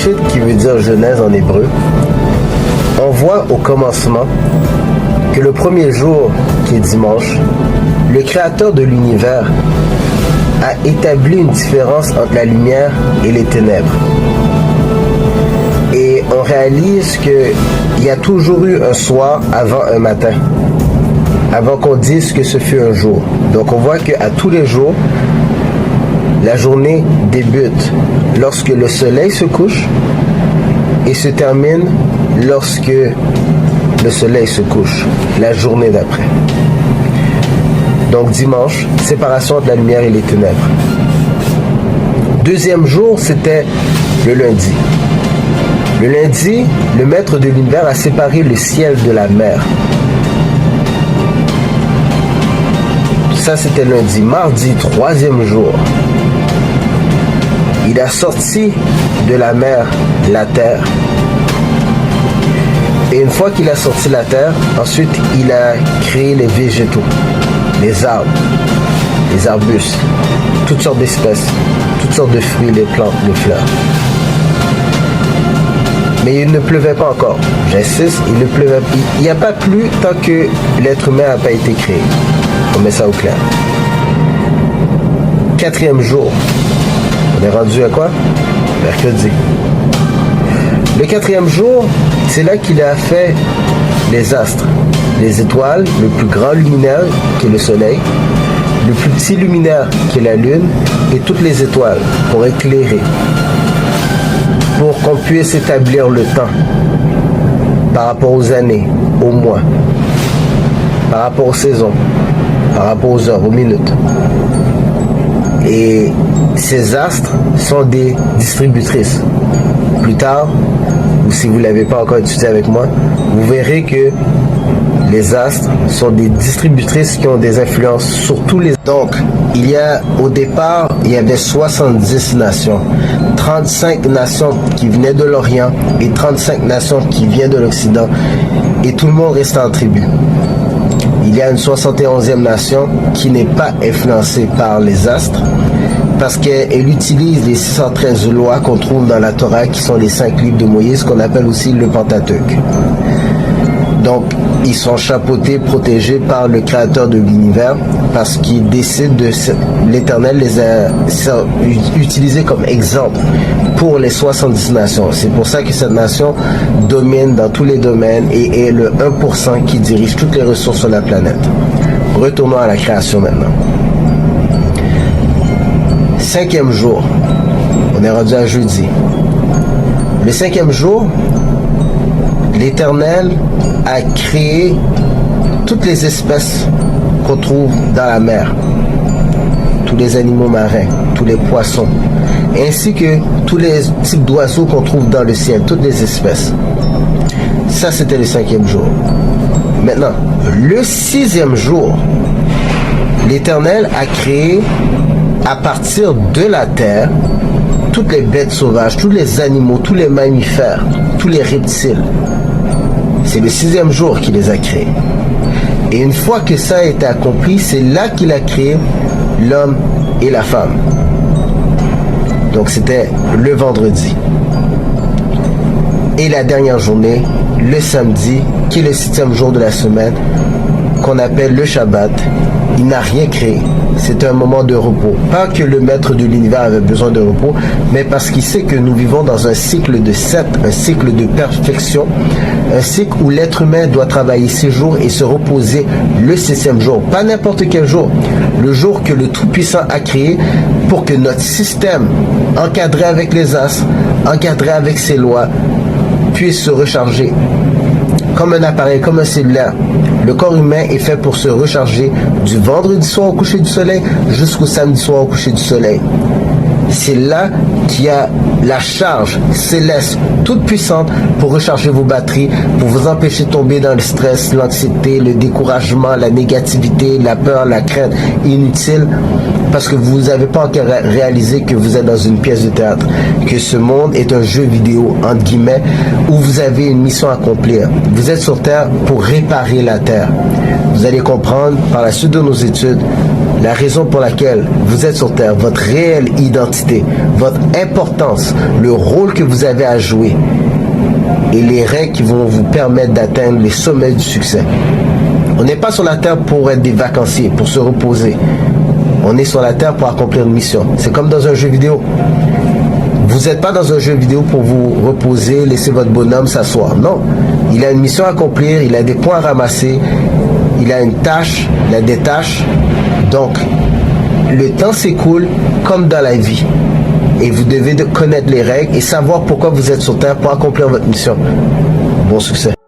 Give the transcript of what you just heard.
Bereshit, qui veut dire Genèse en hébreu, on voit au commencement que le premier jour, qui est dimanche, le créateur de l'univers a établi une différence entre la lumière et les ténèbres. Et on réalise qu'il y a toujours eu un soir avant un matin, avant qu'on dise que ce fut un jour. Donc on voit qu'à tous les jours, la journée débute lorsque le soleil se couche et se termine lorsque le soleil se couche, la journée d'après. Donc dimanche, séparation entre la lumière et les ténèbres. Deuxième jour, c'était le lundi. Le lundi, le maître de l'univers a séparé le ciel de la mer. Ça, c'était lundi. Mardi, troisième jour, il a sorti de la mer la terre. Et une fois qu'il a sorti la terre, ensuite, il a créé les végétaux, les arbres, les arbustes, toutes sortes d'espèces, toutes sortes de fruits, les plantes, les fleurs. Mais il ne pleuvait pas encore. J'insiste, il ne pleuvait pas. Il n'y a pas plu tant que l'être humain n'a pas été créé. On met ça au clair. Quatrième jour. On est rendu à quoi? Mercredi. Le quatrième jour, c'est là qu'il a fait les astres, les étoiles, le plus grand luminaire qui est le soleil, le plus petit luminaire qui est la lune et toutes les étoiles pour éclairer, pour qu'on puisse établir le temps par rapport aux années, aux mois, par rapport aux saisons, par rapport aux heures, aux minutes. Et ces astres sont des distributrices. Plus tard, ou si vous ne l'avez pas encore étudié avec moi, vous verrez que les astres sont des distributrices qui ont des influences sur tous les... Donc, au départ, il y avait 70 nations. 35 nations qui venaient de l'Orient et 35 nations qui viennent de l'Occident. Et tout le monde restait en tribu. Il y a une 71e nation qui n'est pas influencée par les astres parce qu'elle utilise les 613 lois qu'on trouve dans la Torah qui sont les 5 livres de Moïse qu'on appelle aussi le Pentateuque. Donc, ils sont chapeautés, protégés par le créateur de l'univers parce qu'il décide de... L'Éternel les a utilisés comme exemple pour les 70 nations. C'est pour ça que cette nation domine dans tous les domaines et est le 1% qui dirige toutes les ressources sur la planète. Retournons à la création maintenant. 5e jour. On est rendu à jeudi. Le 5e jour, l'Éternel a créé toutes les espèces qu'on trouve dans la mer, tous les animaux marins, tous les poissons, ainsi que tous les types d'oiseaux qu'on trouve dans le ciel, toutes les espèces. Ça, c'était le 5e jour. Maintenant, le 6e jour, l'Éternel a créé à partir de la terre toutes les bêtes sauvages, tous les animaux, tous les mammifères, tous les reptiles. C'est le 6e jour qu'il les a créés. Et une fois que ça a été accompli, c'est là qu'il a créé l'homme et la femme. Donc c'était le vendredi. Et la dernière journée, le samedi, qui est le 7e jour de la semaine, qu'on appelle le Shabbat, il n'a rien créé. C'est un moment de repos. Pas que le maître de l'univers avait besoin de repos, mais parce qu'il sait que nous vivons dans un cycle de 7, un cycle de perfection, un cycle où l'être humain doit travailler 6 jours et se reposer le 7e jour. Pas n'importe quel jour. Le jour que le Tout-Puissant a créé pour que notre système, encadré avec les astres, encadré avec ses lois, puisse se recharger. Comme un appareil, comme un cellulaire. Le corps humain est fait pour se recharger du vendredi soir au coucher du soleil jusqu'au samedi soir au coucher du soleil. C'est là qu'il y a la charge céleste toute puissante pour recharger vos batteries, pour vous empêcher de tomber dans le stress, l'anxiété, le découragement, la négativité, la peur, la crainte inutile, parce que vous n'avez pas encore réalisé que vous êtes dans une pièce de théâtre, que ce monde est un jeu vidéo, entre guillemets, où vous avez une mission à accomplir. Vous êtes sur Terre pour réparer la Terre. Vous allez comprendre par la suite de nos études la raison pour laquelle vous êtes sur Terre, votre réelle identité, votre importance, le rôle que vous avez à jouer et les règles qui vont vous permettre d'atteindre les sommets du succès. On n'est pas sur la Terre pour être des vacanciers, pour se reposer. On est sur la Terre pour accomplir une mission. C'est comme dans un jeu vidéo. Vous n'êtes pas dans un jeu vidéo pour vous reposer, laisser votre bonhomme s'asseoir. Non. Il a une mission à accomplir, il a des points à ramasser, il a une tâche, il a des tâches. Donc, le temps s'écoule comme dans la vie. Et vous devez connaître les règles et savoir pourquoi vous êtes sur Terre pour accomplir votre mission. Bon succès.